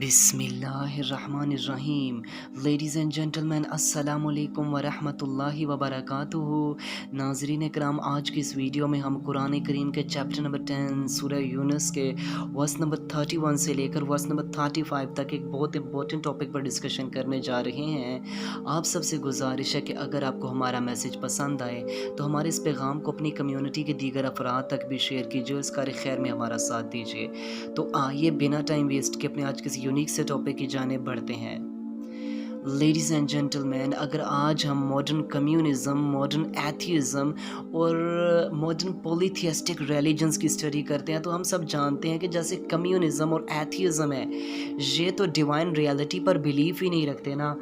بسم اللہ الرحمن الرحیم. لیڈیز اینڈ جنٹلمین السلام علیکم ورحمۃ اللہ وبرکاتہ. ناظرین اکرام، آج کی اس ویڈیو میں ہم قرآن کریم کے چیپٹر نمبر 10 سورہ یونس کے ورس نمبر 31 سے لے کر ورس نمبر 35 تک ایک بہت امپورٹنٹ ٹاپک پر ڈسکشن کرنے جا رہے ہیں. آپ سب سے گزارش ہے کہ اگر آپ کو ہمارا میسج پسند آئے تو ہمارے اس پیغام کو اپنی کمیونٹی کے دیگر افراد تک بھی شیئر کیجیے اور اس کار خیر میں ہمارا ساتھ دیجیے. تو آئیے بنا ٹائم ویسٹ کے اپنے آج کسی یونیک سے ٹاپک کی جانب بڑھتے ہیں. لیڈیز اینڈ جنٹلمین، اگر آج ہم ماڈرن کمیونزم، ماڈرن ایتھیزم اور ماڈرن پولیتھیسٹک ریلیجنز کی اسٹڈی کرتے ہیں تو ہم سب جانتے ہیں کہ جیسے کمیونزم اور ایتھیزم ہے، یہ تو ڈیوائن ریالٹی پر بلیف ہی نہیں رکھتے نا،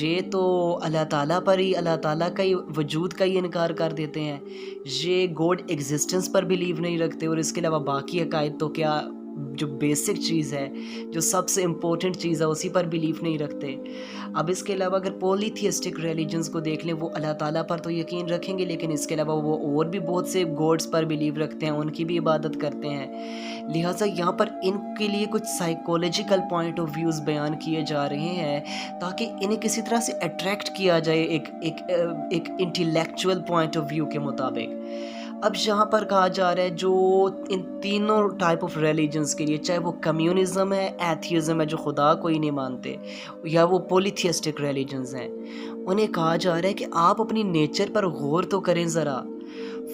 یہ تو اللہ تعالیٰ پر ہی، اللہ تعالیٰ کا ہی وجود کا ہی انکار کر دیتے ہیں. یہ گوڈ ایگزسٹنس پر بلیو نہیں رکھتے، اور اس کے علاوہ باقی عقائد تو کیا، جو بیسک چیز ہے، جو سب سے امپورٹنٹ چیز ہے، اسی پر بلیف نہیں رکھتے. اب اس کے علاوہ اگر پولیتھیسٹک ریلیجنز کو دیکھ لیں، وہ اللہ تعالیٰ پر تو یقین رکھیں گے، لیکن اس کے علاوہ وہ اور بھی بہت سے گوڈز پر بلیو رکھتے ہیں، ان کی بھی عبادت کرتے ہیں. لہٰذا یہاں پر ان کے لیے کچھ سائیکولوجیکل پوائنٹ آف ویوز بیان کیے جا رہے ہیں تاکہ انہیں کسی طرح سے اٹریکٹ کیا جائے ایک انٹیلیکچوئل پوائنٹ آف ویو کے مطابق. اب یہاں پر کہا جا رہا ہے جو ان تینوں ٹائپ آف ریلیجنز کے لیے، چاہے وہ کمیونزم ہے، ایتھیزم ہے جو خدا کو ہی نہیں مانتے، یا وہ پولیتھیسٹک ریلیجنز ہیں، انہیں کہا جا رہا ہے کہ آپ اپنی نیچر پر غور تو کریں ذرا.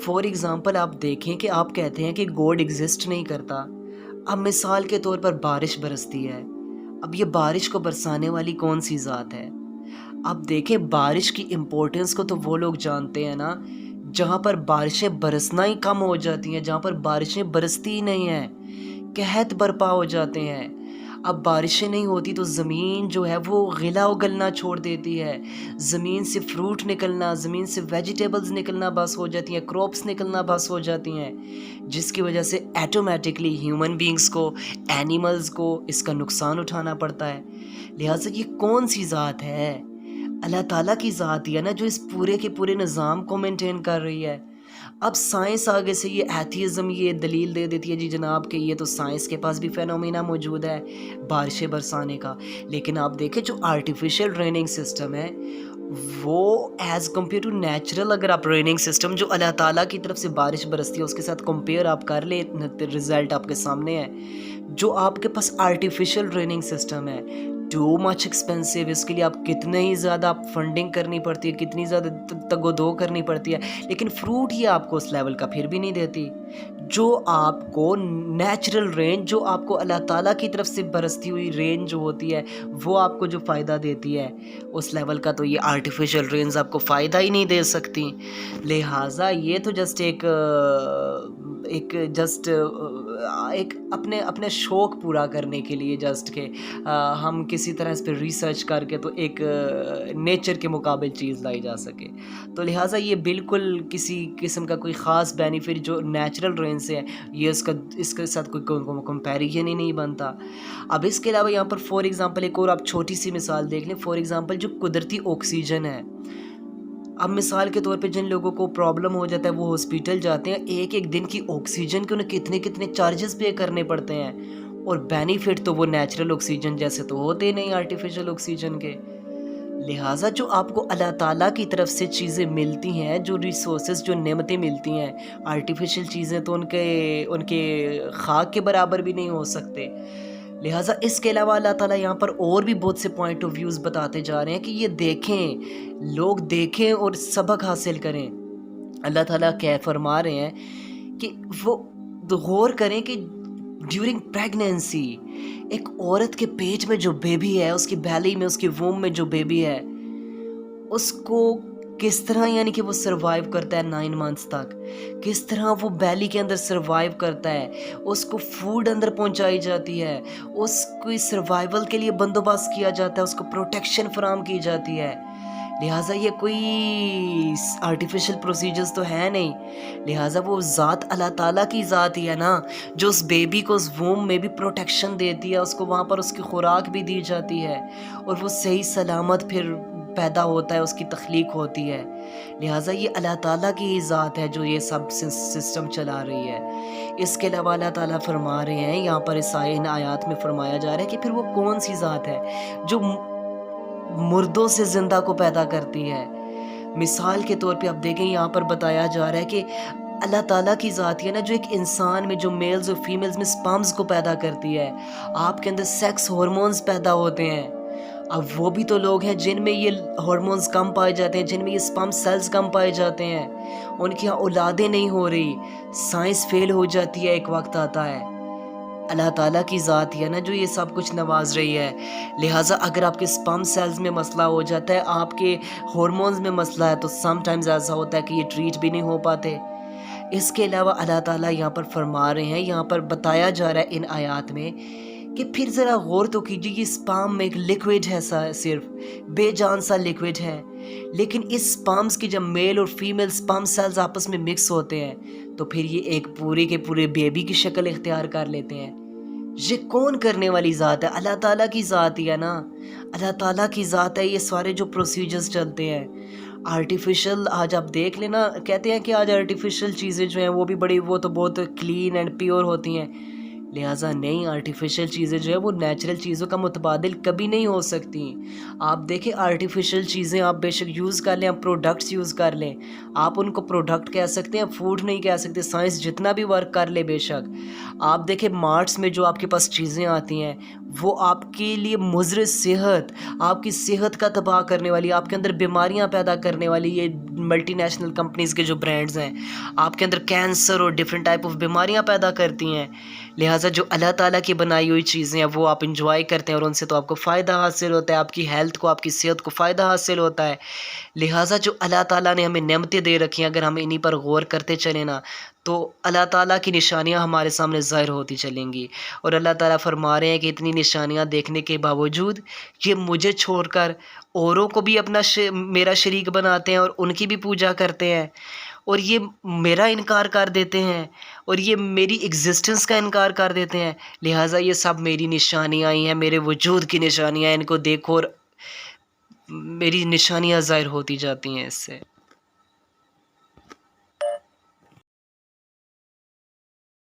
فار ایگزامپل آپ دیکھیں کہ آپ کہتے ہیں کہ گوڈ ایگزسٹ نہیں کرتا. اب مثال کے طور پر بارش برستی ہے، اب یہ بارش کو برسانے والی کون سی ذات ہے؟ اب دیکھیں، بارش کی امپورٹنس کو تو وہ لوگ جانتے ہیں نا جہاں پر بارشیں برسنا ہی کم ہو جاتی ہیں، جہاں پر بارشیں برستی ہی نہیں ہیں، قحط برپا ہو جاتے ہیں. اب بارشیں نہیں ہوتی تو زمین جو ہے وہ غلہ اگلنا چھوڑ دیتی ہے، زمین سے فروٹ نکلنا، زمین سے ویجیٹیبلز نکلنا بس ہو جاتی ہیں، کراپس نکلنا بس ہو جاتی ہیں، جس کی وجہ سے ایٹومیٹکلی ہیومن بینگز کو، اینیملز کو اس کا نقصان اٹھانا پڑتا ہے. لہٰذا یہ کون سی ذات ہے؟ اللہ تعالیٰ کی ذات ہی ہے نا جو اس پورے کے پورے نظام کو مینٹین کر رہی ہے. اب سائنس آگے سے یہ ایتھیزم یہ دلیل دے دیتی ہے جی جناب کہ یہ تو سائنس کے پاس بھی فینومینا موجود ہے بارشیں برسانے کا، لیکن آپ دیکھیں جو آرٹیفیشل ریننگ سسٹم ہے وہ ایز کمپیئر ٹو نیچرل، اگر آپ ریننگ سسٹم جو اللہ تعالیٰ کی طرف سے بارش برستی ہے اس کے ساتھ کمپیئر آپ کر لیں، رزلٹ آپ کے سامنے ہے. جو آپ کے پاس آرٹیفیشل ریننگ سسٹم ہے ٹو مچ ایکسپینسو، اس کے لیے آپ کتنے ہی زیادہ آپ فنڈنگ کرنی پڑتی ہے، کتنی زیادہ تگ و دو کرنی پڑتی ہے، لیکن فروٹ ہی آپ کو اس لیول کا پھر بھی نہیں دیتی. جو آپ کو نیچرل رین، جو آپ کو اللہ تعالیٰ کی طرف سے برستی ہوئی رین جو ہوتی ہے وہ آپ کو جو فائدہ دیتی ہے، اس لیول کا تو یہ آرٹیفیشل رینز آپ کو فائدہ ہی نہیں دے سکتی. لہٰذا یہ تو جسٹ ایک اپنے شوق پورا کرنے کے لیے جسٹ کہ ہم کسی طرح اس پہ ریسرچ کر کے تو ایک نیچر کے مقابل چیز لائی جا سکے. تو لہٰذا یہ بالکل کسی قسم کا کوئی خاص بینیفٹ جو نیچرل رین سے ہے یہ اس کے ساتھ کوئی کمپیریزن ہی نہیں بنتا. اب اس کے علاوہ یہاں پر فار ایگزامپل ایک اور آپ چھوٹی سی مثال دیکھ لیں. فار ایگزامپل جو قدرتی آکسیجن ہے، اب مثال کے طور پہ جن لوگوں کو پرابلم ہو جاتا ہے وہ ہاسپیٹل جاتے ہیں، ایک دن کی آکسیجن کے انہیں کتنے چارجز پے کرنے پڑتے ہیں، اور بینیفٹ تو وہ نیچرل آکسیجن جیسے تو ہوتے نہیں آرٹیفیشل آکسیجن کے. لہٰذا جو آپ کو اللہ تعالیٰ کی طرف سے چیزیں ملتی ہیں، جو ریسورسز، جو نعمتیں ملتی ہیں، آرٹیفیشل چیزیں تو ان کے خاک کے برابر بھی نہیں ہو سکتے. لہٰذا اس کے علاوہ اللہ تعالیٰ یہاں پر اور بھی بہت سے پوائنٹ آف ویوز بتاتے جا رہے ہیں کہ یہ دیکھیں، لوگ دیکھیں اور سبق حاصل کریں. اللہ تعالیٰ کیا فرما رہے ہیں کہ وہ غور کریں کہ ڈیورنگ پریگنینسی ایک عورت کے پیٹ میں جو بیبی ہے، اس کی بیلی میں، اس کی ووم میں جو بیبی ہے، اس کو کس طرح یعنی کہ وہ سروائیو کرتا ہے 9 منتھس تک، کس طرح وہ بیلی کے اندر سروائیو کرتا ہے، اس کو فوڈ اندر پہنچائی جاتی ہے، اس کی سروائیول کے لیے بندوبست کیا جاتا ہے، اس کو پروٹیکشن فراہم کی جاتی ہے. لہٰذا یہ کوئی آرٹیفیشل پروسیجرز تو ہے نہیں. لہٰذا وہ ذات اللہ تعالیٰ کی ذات ہی ہے نا جو اس بیبی کو اس ووم میں بھی پروٹیکشن دیتی ہے، اس کو وہاں پر اس کی خوراک بھی دی جاتی ہے، اور وہ صحیح سلامت پھر پیدا ہوتا ہے، اس کی تخلیق ہوتی ہے۔ لہٰذا یہ اللہ تعالیٰ کی ہی ذات ہے جو یہ سب سسٹم چلا رہی ہے۔ اس کے علاوہ اللہ تعالیٰ فرما رہے ہیں یہاں پر ان آیات میں فرمایا جا رہا ہے کہ پھر وہ کون سی ذات ہے جو مردوں سے زندہ کو پیدا کرتی ہے۔ مثال کے طور پہ آپ دیکھیں یہاں پر بتایا جا رہا ہے کہ اللہ تعالیٰ کی ذات ہے نا جو ایک انسان میں جو میلز اور فیمیلز میں سپرمز کو پیدا کرتی ہے، آپ کے اندر سیکس ہارمونز پیدا ہوتے ہیں۔ اب وہ بھی تو لوگ ہیں جن میں یہ ہارمونز کم پائے جاتے ہیں، جن میں یہ سپرم سیلز کم پائے جاتے ہیں، ان کی اولادیں نہیں ہو رہی، سائنس فیل ہو جاتی ہے، ایک وقت آتا ہے۔ اللہ تعالیٰ کی ذات ہی ہے نا جو یہ سب کچھ نواز رہی ہے۔ لہٰذا اگر آپ کے سپرم سیلز میں مسئلہ ہو جاتا ہے، آپ کے ہارمونز میں مسئلہ ہے، تو سم ٹائمز ایسا ہوتا ہے کہ یہ ٹریٹ بھی نہیں ہو پاتے۔ اس کے علاوہ اللہ تعالیٰ یہاں پر فرما رہے ہیں، یہاں پر بتایا جا رہا ہے ان آیات میں کہ پھر ذرا غور تو کیجیے، یہ سپرم ایک لیکوڈ ہے، صرف بے جان سا لیکوڈ ہے، لیکن اس سپرمز کی جب میل اور فیمیل سپرم سیلز آپس میں مکس ہوتے ہیں تو پھر یہ ایک پورے کے پورے بیبی کی شکل اختیار کر لیتے ہیں۔ یہ کون کرنے والی ذات ہے؟ اللہ تعالیٰ کی ذات ہی ہے نا، اللہ تعالیٰ کی ذات ہے۔ یہ سارے جو پروسیجرز چلتے ہیں آرٹیفیشل، آج آپ دیکھ لینا، کہتے ہیں کہ آج آرٹیفیشل چیزیں جو ہیں وہ بھی وہ تو بہت کلین اینڈ پیور ہوتی ہیں، لہٰذا نہیں، آرٹیفیشل چیزیں جو ہیں وہ نیچرل چیزوں کا متبادل کبھی نہیں ہو سکتی۔ آپ دیکھیں آرٹیفیشل چیزیں آپ بے شک یوز کر لیں، آپ پروڈکٹس یوز کر لیں، آپ ان کو پروڈکٹ کہہ سکتے ہیں، فوڈ نہیں کہہ سکتے، سائنس جتنا بھی ورک کر لے بے شک۔ آپ دیکھیں مارٹس میں جو آپ کے پاس چیزیں آتی ہیں وہ آپ کے لیے مضر صحت، آپ کی صحت کا تباہ کرنے والی، آپ کے اندر بیماریاں پیدا کرنے والی، یہ ملٹی نیشنل کمپنیز کے جو برانڈز ہیں آپ کے اندر کینسر اور ڈفرینٹ ٹائپ آف بیماریاں پیدا کرتی ہیں۔ لہٰذا جو اللہ تعالیٰ کی بنائی ہوئی چیزیں ہیں وہ آپ انجوائے کرتے ہیں اور ان سے تو آپ کو فائدہ حاصل ہوتا ہے، آپ کی ہیلتھ کو، آپ کی صحت کو فائدہ حاصل ہوتا ہے۔ لہٰذا جو اللہ تعالیٰ نے ہمیں نعمتیں دے رکھی ہیں، اگر ہم انہی پر غور کرتے چلیں نا تو اللہ تعالیٰ کی نشانیاں ہمارے سامنے ظاہر ہوتی چلیں گی۔ اور اللہ تعالیٰ فرما رہے ہیں کہ اتنی نشانیاں دیکھنے کے باوجود یہ مجھے چھوڑ کر اوروں کو بھی اپنا میرا شریک بناتے ہیں اور ان کی بھی پوجا کرتے ہیں، اور یہ میرا انکار کر دیتے ہیں، اور یہ میری ایگزسٹنس کا انکار کر دیتے ہیں۔ لہٰذا یہ سب میری نشانیاں ہی ہیں، میرے وجود کی نشانیاں ہیں، ان کو دیکھو اور میری نشانیاں ظاہر ہوتی جاتی ہیں اس سے۔